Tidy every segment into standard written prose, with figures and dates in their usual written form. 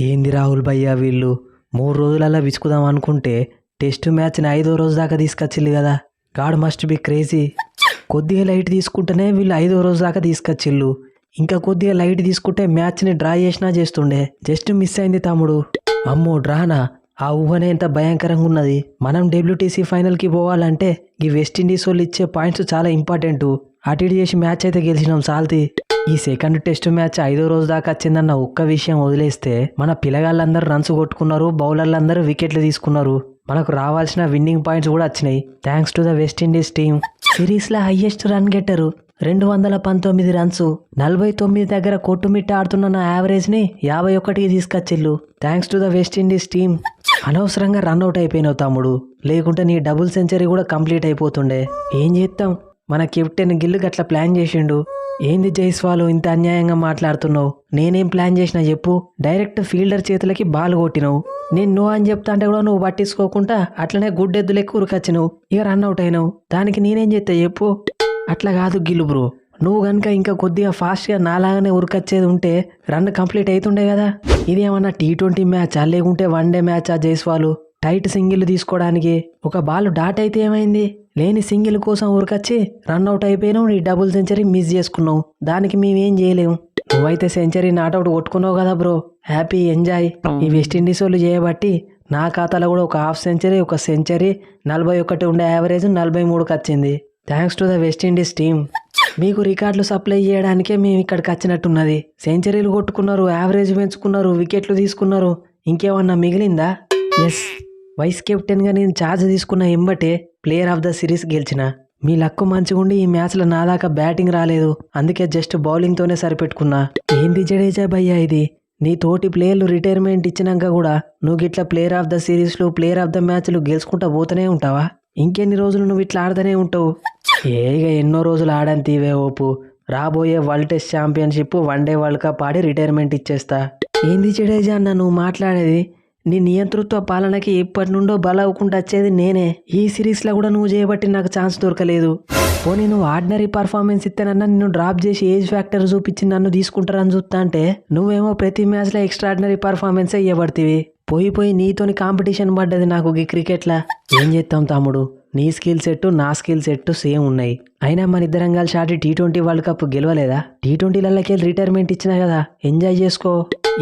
ఏంది రాహుల్ భయ్యా వీళ్ళు 3 రోజులలా విసుకుదాం అనుకుంటే టెస్ట్ మ్యాచ్ని 5వ రోజు దాకా తీసుకొచ్చిల్లు కదా. God must be crazy. కొద్దిగా లైట్ తీసుకుంటేనే వీళ్ళు 5వ రోజు దాకా తీసుకొచ్చిల్లు. ఇంకా కొద్దిగా లైట్ తీసుకుంటే మ్యాచ్ని డ్రా చేసినా చేస్తుండే. జస్ట్ మిస్ అయింది తమ్ముడు. అమ్మో డ్రానా, ఆ ఊహనే ఎంత భయంకరంగా ఉన్నది. మనం డబ్ల్యూటీసీ ఫైనల్కి పోవాలంటే ఈ వెస్టిండీస్ వాళ్ళు ఇచ్చే పాయింట్స్ చాలా ఇంపార్టెంట్. అటు ఇటు చేసి మ్యాచ్ అయితే గెలిచినాం సాల్తీ. ఈ సెకండ్ టెస్ట్ మ్యాచ్ 5వ రోజు దాకా వచ్చిందన్న ఒక్క విషయం వదిలేస్తే మన పిల్లగాళ్ళందరూ రన్స్ కొట్టుకున్నారు, బౌలర్లందరూ వికెట్లు తీసుకున్నారు. మనకు రావాల్సిన విన్నింగ్ పాయింట్స్ కూడా వచ్చినాయి thanks to the West Indies team. సిరీస్లో హైయెస్ట్ రన్ గెట్టరు 219 రన్స్. 49 దగ్గర కొట్టుమిట్ట ఆడుతున్న నా యావరేజ్ని 51కి తీసుకొచ్చిల్లు thanks to the West Indies team. అనవసరంగా రన్అట్ అయిపోయినావు తమ్ముడు, లేకుంటే నీ డబుల్ సెంచరీ కూడా కంప్లీట్ అయిపోతుండే. ఏం చేస్తాం, మన కెప్టెన్ గిల్లు గట్లా ప్లాన్ చేసిండు. ఏంది జైస్వాల్ ఇంత అన్యాయంగా మాట్లాడుతున్నావు? నేనేం ప్లాన్ చేసినా చెప్పు? డైరెక్ట్ ఫీల్డర్ చేతులకి బాల్ కొట్టినావు. నేను నో అని చెప్తా అంటే కూడా నువ్వు పట్టించుకోకుండా అట్లనే గుడ్డెద్దు లెక్క ఉరికొచ్చినావు. ఇక రన్అట్ అయినావు. దానికి నేనేం చేస్తా చెప్పు? అట్లా కాదు గిల్లు బ్రో, నువ్వు కనుక ఇంకా కొద్దిగా ఫాస్ట్గా నాలాగానే ఉరికొచ్చేది ఉంటే రన్ కంప్లీట్ అవుతుండే కదా. ఇదేమన్నా T20 మ్యాచా లేకుంటే వన్డే మ్యాచా జైస్వాల్? టైట్ సింగిల్ తీసుకోవడానికి ఒక బాల్ డాట్ అయితే ఏమైంది? లేని సింగిల్ కోసం ఉరికొచ్చి రన్అట్ అయిపోయినావు. నీ డబుల్ సెంచరీ మిస్ చేసుకున్నావు. దానికి మేమేం చేయలేము. నువ్వైతే సెంచరీ నాట్అవుట్ కొట్టుకున్నావు కదా బ్రో, హ్యాపీ ఎంజాయ్. ఈ వెస్టిండీస్ వాళ్ళు చేయబట్టి నా ఖాతాలో కూడా ఒక హాఫ్ సెంచరీ, ఒక సెంచరీ, 41 ఉండే యావరేజ్ 43కి వచ్చింది thanks to the West Indies team. మీకు రికార్డులు సప్లై చేయడానికే మేము ఇక్కడికి వచ్చినట్టున్నది. సెంచరీలు కొట్టుకున్నారు, యావరేజ్ పెంచుకున్నారు, వికెట్లు తీసుకున్నారు. ఇంకేమన్నా మిగిలిందా? ఎస్, వైస్ కెప్టెన్గా నేను ఛార్జ్ తీసుకున్న ఎంబటే ప్లేయర్ ఆఫ్ ద సిరీస్ గెలిచిన. మీ లక్కు మంచిగుండి ఈ మ్యాచ్లో నా దాకా బ్యాటింగ్ రాలేదు, అందుకే జస్ట్ బౌలింగ్తోనే సరిపెట్టుకున్నా. ఏంది జడేజా భయ్యా ఇది? నీ తోటి ప్లేయర్లు రిటైర్మెంట్ ఇచ్చినాక కూడా నువ్వు ఇట్లా ప్లేయర్ ఆఫ్ ద సిరీస్లు, ప్లేయర్ ఆఫ్ ద మ్యాచ్లు గెలుచుకుంటా పోతూనే ఉంటావా? ఇంకెన్ని రోజులు నువ్వు ఇట్లా ఆడుతూనే ఉంటావు? ఇక ఎన్నో రోజులు ఆడని తీవే ఓపు. రాబోయే world test championship, one day world cup ఆడి రిటైర్మెంట్ ఇచ్చేస్తా. ఏంది జడేజా అన్న నువ్వు మాట్లాడేది? నీ నియంతృత్వ పాలనకి ఎప్పటి నుండో బలవుకుంటూ వచ్చేది నేనే. ఈ సిరీస్లో కూడా నువ్వు చేయబట్టి నాకు ఛాన్స్ దొరకలేదు. పోనీ నువ్వు ఆర్డినరీ పర్ఫార్మెన్స్ ఇస్తేనన్నా నిన్ను డ్రాప్ చేసి ఏజ్ ఫ్యాక్టర్ చూపించి నన్ను తీసుకుంటారని చూస్తా అంటే నువ్వేమో ప్రతి మ్యాచ్లో ఎక్స్ట్రాడినరీ పర్ఫార్మెన్సే ఇవ్వబడితివి. పోయి నీతోని కాంపిటీషన్ పడ్డది నాకు ఈ క్రికెట్లా. ఏం చేస్తాం తమ్ముడు, నీ స్కిల్ సెట్ నా స్కిల్ సెట్ సేమ్ ఉన్నాయి. అయినా మన ఇద్దరం కలిసి ఆడి T20 వరల్డ్ కప్ గెలవలేదా? T20లకి రిటైర్మెంట్ ఇచ్చినా కదా, ఎంజాయ్ చేసుకో.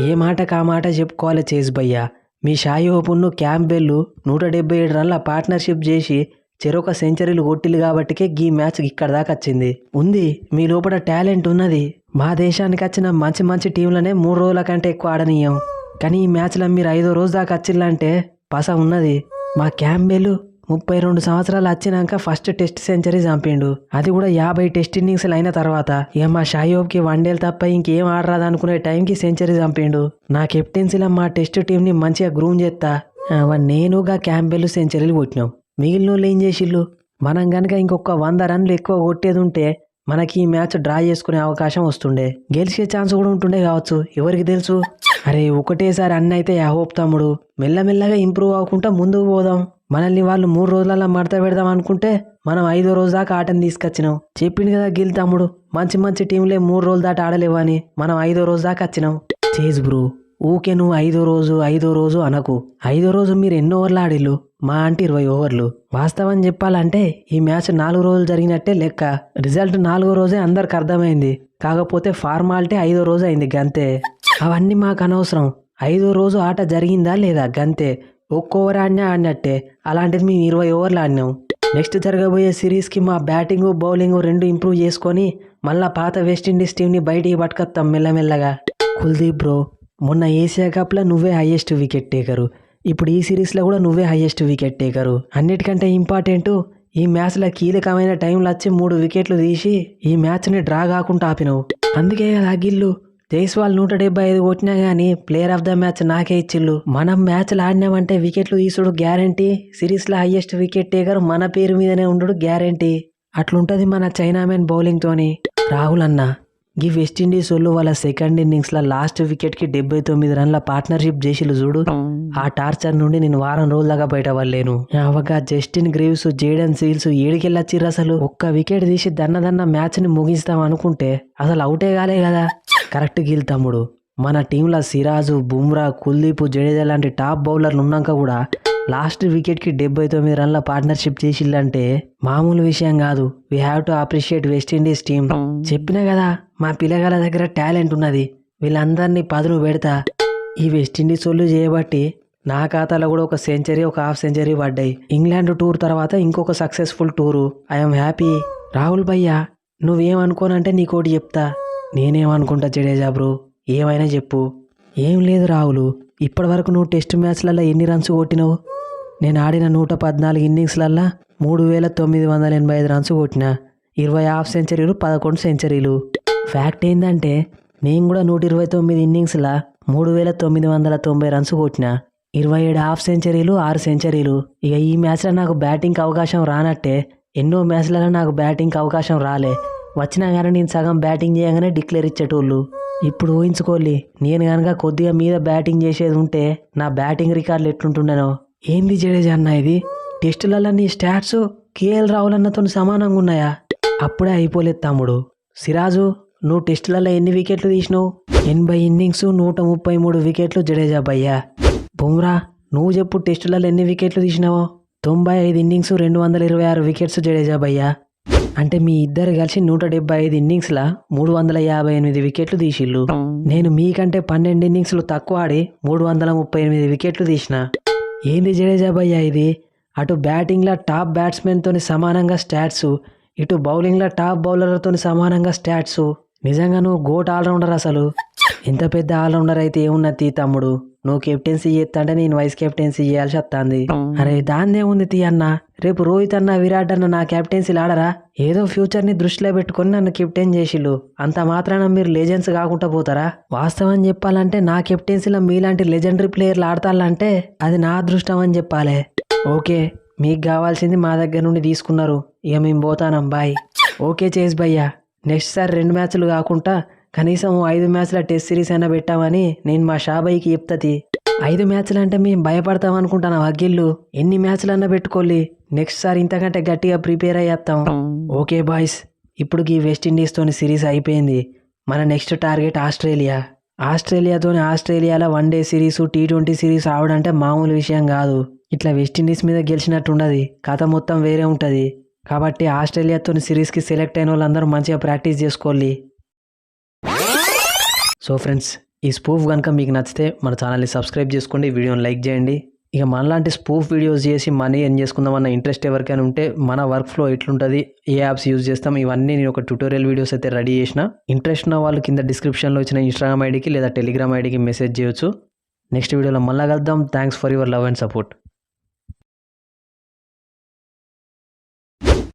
ఏ మాటకు ఆ మాట చెప్పుకోవాలి చేసి భయ్యా. మీ షాయి ఓపున్ను క్యాంబెల్ 177 రన్ల పార్ట్నర్షిప్ చేసి చెరొక సెంచరీలు కొట్టిల్లు కాబట్టికే ఈ మ్యాచ్ ఇక్కడ దాకా వచ్చింది. ఉంది, మీ లోపల టాలెంట్ ఉన్నది. మా దేశానికి వచ్చిన మంచి మంచి టీంలనే 3 రోజుల కంటే ఎక్కువ ఆడనీయం. కానీ ఈ మ్యాచ్లో మీరు 5వ రోజు దాకా వచ్చిల్లంటే పస ఉన్నది. మా క్యాంబెల్ 32 సంవత్సరాలు వచ్చినాక ఫస్ట్ టెస్ట్ సెంచరీ చంపిండు, అది కూడా 50 టెస్ట్ ఇన్నింగ్స్లు అయిన తర్వాత. ఇక మా షాయోబ్కి వన్డేలు తప్ప ఇంకేం ఆడరాదు అనుకునే టైంకి సెంచరీ చంపిండు. నా కెప్టెన్సీలో మా టెస్ట్ టీంని మంచిగా గ్రూమ్ చేస్తా. నేనుగా క్యాంబెల్ సెంచరీలు కొట్టినాం. మిగిలిన వాళ్ళు ఏం చేసిళ్ళు? మనం కనుక ఇంకొక 100 రన్లు ఎక్కువ కొట్టేది ఉంటే మనకి ఈ మ్యాచ్ డ్రా చేసుకునే అవకాశం వస్తుండే, గెలిచే ఛాన్స్ కూడా ఉంటుండే కావచ్చు, ఎవరికి తెలుసు. అరే ఒకటేసారి అన్నీ అయితే హోప్ తమ్ముడు, మెల్లమెల్లగా ఇంప్రూవ్ అవ్వకుండా ముందుకు పోదాం. మనల్ని వాళ్ళు 3 రోజులలో మడత పెడదాం అనుకుంటే మనం 5వ రోజు దాకా ఆటని తీసుకొచ్చినాం. చెప్పింది కదా గిల్ తమ్ముడు, మంచి మంచి టీంలే 3 రోజుల దాకా ఆడలేవని. మనం 5వ రోజు దాకా వచ్చినాం. చేజ్ బ్రో, ఊకే నువ్వు 5వ రోజు అనకు. 5వ రోజు మీరు ఎన్ని ఓవర్లు ఆడిల్లు? మా అంటే 20 ఓవర్లు. వాస్తవం చెప్పాలంటే ఈ మ్యాచ్ 4 రోజులు జరిగినట్టే లెక్క. రిజల్ట్ 4వ రోజే అందరికి అర్థమైంది. కాకపోతే ఫార్మాలిటీ 5వ రోజు అయింది గంతే. అవన్నీ మాకు అనవసరం. 5వ రోజు ఆట జరిగిందా లేదా గంతే. ఒక్క ఓవర్ ఆడినట్టే. అలాంటిది మేము 20 ఓవర్లు ఆడినాం. నెక్స్ట్ జరగబోయే సిరీస్కి మా బ్యాటింగ్, బౌలింగ్ 2 ఇంప్రూవ్ చేసుకొని మళ్ళా పాత వెస్టిండీస్ టీంని బయటికి పట్టుకొస్తాం మెల్లమెల్లగా. కుల్దీప్ బ్రో, మొన్న ఏషియా కప్లో నువ్వే హైయెస్ట్ వికెట్ టేకరు, ఇప్పుడు ఈ సిరీస్లో కూడా నువ్వే హైయెస్ట్ వికెట్ టేకరు. అన్నిటికంటే ఇంపార్టెంట్, ఈ మ్యాచ్లో కీలకమైన టైంలో వచ్చి 3 వికెట్లు తీసి ఈ మ్యాచ్ని డ్రా కాకుండా ఆపినావు. అందుకే కదా గిల్లు జైస్వాల్ 175 కొట్టినా కానీ ప్లేయర్ ఆఫ్ ద మ్యాచ్ నాకే ఇచ్చిళ్ళు. మనం మ్యాచ్లు ఆడినామంటే వికెట్లు తీసుడు గ్యారంటీ. సిరీస్లో హైయెస్ట్ వికెట్ టేకర్ మన పేరు మీదనే ఉండు గ్యారంటీ. అట్లుంటది మన చైనామెన్ బౌలింగ్తోని. రాహుల్ అన్న, ఈ వెస్టిండీస్ వాళ్ళు వాళ్ళ సెకండ్ ఇన్నింగ్స్లో లాస్ట్ వికెట్కి 79 రన్ల పార్ట్నర్షిప్ చేసిళ్ళు చూడు. ఆ టార్చర్ నుండి నేను వారం రోజుల దాకా బయట పడలేను. అవగా జస్టిన్ గ్రీవ్స్, జేడన్ సీల్స్ ఏడికెళ్ళొచ్చిర్రు అసలు. ఒక్క వికెట్ తీసి దన్న మ్యాచ్ని ముగిస్తాం అనుకుంటే అసలు అవుటే కాలే కదా. కరెక్ట్ గిల్ తమ్ముడు, మన టీంలో సిరాజు, బుమ్రా, కుల్దీప్, జడేజా లాంటి టాప్ బౌలర్లు ఉన్నాక కూడా లాస్ట్ వికెట్కి 79 రన్ల పార్ట్నర్షిప్ చేసిల్లంటే మామూలు విషయం కాదు. We have to appreciate West Indies team. చెప్పినా కదా మా పిల్లగాళ్ళ దగ్గర టాలెంట్ ఉన్నది, వీళ్ళందరినీ పదును పెడతా. ఈ వెస్టిండీస్ వాళ్ళు చేయబట్టి నా ఖాతాలో కూడా ఒక సెంచరీ, ఒక హాఫ్ సెంచరీ పడ్డాయి. ఇంగ్లాండ్ టూర్ తర్వాత ఇంకొక successful tour. I'm happy. Rahul భయ్యా, నువ్వేమనుకోనంటే నీకోటి చెప్తా. నేనేమనుకుంటా జడేజా బ్రో, ఏమైనా చెప్పు. ఏం లేదు రాహుల్, ఇప్పటి వరకు నువ్వు టెస్ట్ మ్యాచ్లలో ఎన్ని రన్స్ కొట్టినావు? నేను ఆడిన 114 ఇన్నింగ్స్లల్లో 3985 రన్స్ కొట్టిన. 20 హాఫ్ సెంచరీలు, 11 సెంచరీలు. ఫ్యాక్ట్ ఏంటంటే నేను కూడా 129 ఇన్నింగ్స్ల 3990 రన్స్ కొట్టిన. 27 హాఫ్ సెంచరీలు, 6 సెంచరీలు. ఇక ఈ మ్యాచ్లో నాకు బ్యాటింగ్కి అవకాశం రానట్టే. ఎన్నో మ్యాచ్లలో నాకు బ్యాటింగ్కి అవకాశం రాలే. వచ్చినా కానీ నేను సగం బ్యాటింగ్ చేయగానే డిక్లేర్ ఇచ్చేటోళ్ళు. ఇప్పుడు ఊహించుకోవాలి, నేను కనుక కొద్దిగా మీద బ్యాటింగ్ చేసేది ఉంటే నా బ్యాటింగ్ రికార్డులు ఎట్లుంటుండేనో. ఏంది జడేజా అన్న ఇది? టెస్టులలో నీ స్టాట్స్ కేఎల్ రాహుల్ అన్నతో సమానంగా ఉన్నాయా? అప్పుడే అయిపోలేదు తమ్ముడు. సిరాజు, నువ్వు టెస్టులలో ఎన్ని వికెట్లు తీసినావు? 80 ఇన్నింగ్స్, 133 వికెట్లు జడేజా భయ్యా. బుమ్రా, నువ్వు చెప్పు టెస్టులలో ఎన్ని వికెట్లు తీసినావో? 95 ఇన్నింగ్స్, 226 వికెట్స్ జడేజా భయ్యా. అంటే మీ ఇద్దరు కలిసి 175 ఇన్నింగ్స్ల 358 వికెట్లు తీసిళ్ళు. నేను మీకంటే 12 ఇన్నింగ్స్లు తక్కువ ఆడి 338 వికెట్లు తీసిన. ఏంది జడేజా భయ్యా ఇది? అటు బ్యాటింగ్లో టాప్ బ్యాట్స్మెన్తో సమానంగా స్టాట్స్, ఇటు బౌలింగ్లో టాప్ బౌలర్లతో సమానంగా స్టాట్స్. నిజంగా నువ్వు గోట్ ఆల్రౌండర్. అసలు ఎంత పెద్ద ఆల్రౌండర్ అయితే ఏమున్నది తమ్ముడు. నువ్వు కెప్టెన్సీ చేస్తా అంటే నేను వైస్ కెప్టెన్సీ చేయాల్సి వస్తుంది. అరే దాన్నే ఉంది తీ అన్న. రేపు రోహిత్ అన్న, విరాట్ అన్న నా కెప్టెన్సీలు ఆడరా? ఏదో ఫ్యూచర్ని దృష్టిలో పెట్టుకొని నన్ను కెప్టెన్ చేసిళ్ళు. అంత మాత్రాన మీరు లెజెండ్స్ కాకుండా పోతారా? వాస్తవం చెప్పాలంటే నా కెప్టెన్సీలో మీలాంటి లెజెండరీ ప్లేయర్లు ఆడతారంటే అది నా అదృష్టం అని చెప్పాలి. ఓకే, మీకు కావాల్సింది మా దగ్గర నుండి తీసుకున్నారు, ఇక మేము పోతానం, బాయ్. ఓకే చేస్ భయ్యా, నెక్స్ట్ సారి 2 మ్యాచ్లు కాకుండా కనీసం 5 మ్యాచ్ల టెస్ట్ సిరీస్ అయినా పెట్టామని నేను మా షాబాయికి చెప్తాది. 5 మ్యాచ్లు అంటే మేము భయపడతాం అనుకుంటాను అగ్గిళ్ళు. ఎన్ని మ్యాచ్లన్నా పెట్టుకోవాలి, నెక్స్ట్ సారి ఇంతకంటే గట్టిగా ప్రిపేర్ అయ్యేస్తాం. ఓకే బాయ్స్, ఇప్పుడు ఈ వెస్టిండీస్తోని సిరీస్ అయిపోయింది. మన నెక్స్ట్ టార్గెట్ ఆస్ట్రేలియా. ఆస్ట్రేలియాలో 1 డే సిరీస్, T20 సిరీస్ ఆవడంటే మామూలు విషయం కాదు. ఇట్లా వెస్టిండీస్ మీద గెలిచినట్టు ఉండదు, కథ మొత్తం వేరే ఉంటుంది. కాబట్టి ఆస్ట్రేలియాతో సిరీస్కి సెలెక్ట్ అయిన వాళ్ళందరూ మంచిగా ప్రాక్టీస్ చేసుకోవాలి. సో ఫ్రెండ్స్, ఈ స్పూఫ్ కనుక మీకు నచ్చితే మన ఛానల్ని సబ్స్క్రైబ్ చేసుకోండి, వీడియోని లైక్ చేయండి. ఇక మనలాంటి స్పూఫ్ వీడియోస్ చేసి మనీ ఎర్న్ చేసుకుందామన్న ఇంట్రెస్ట్ ఎవరికైనా ఉంటే మన వర్క్ ఫ్లో ఎట్లుంటుంది, ఏ యాప్స్ యూజ్ చేస్తాం, ఇవన్నీ నేను ఒక ట్యూటోరియల్ వీడియోస్ అయితే రెడీ చేసిన. ఇంట్రెస్ట్ ఉన్న వాళ్ళు కింద డిస్క్రిప్షన్లో ఇచ్చిన ఇన్స్టాగ్రామ్ ఐడికి లేదా టెలిగ్రామ్ ఐడికి మెసేజ్ చేయొచ్చు. నెక్స్ట్ వీడియోలో మళ్ళీ కలుద్దాం. Thanks for your love and support.